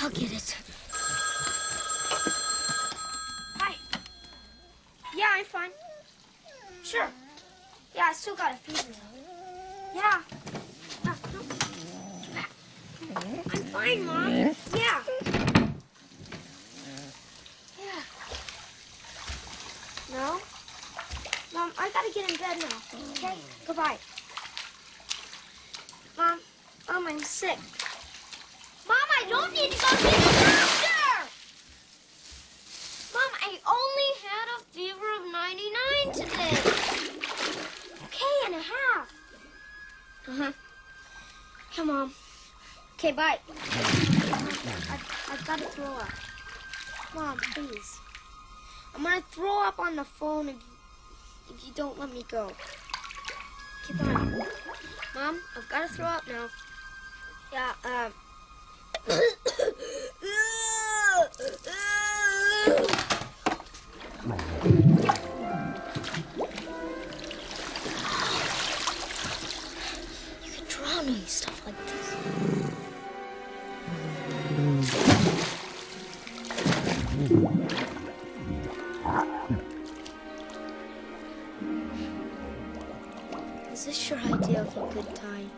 I'll get it. Hi. Yeah, I'm fine. Sure. Yeah, I still got a fever. Yeah. No. I'm fine, Mom. Yeah. Yeah. No? Mom, I gotta get in bed now. Okay? Goodbye. Mom, I'm sick. Mom, I don't need to go see the doctor! Mom, I only had a fever of 99 today. Okay, and a half. Uh-huh. Come on. Okay, bye. I've got to throw up. Mom, please. I'm going to throw up on the phone if you don't let me go. Okay, bye. Mom, I've got to throw up now. Yeah, You could drown me, stuff like this. Is this your idea of a good time?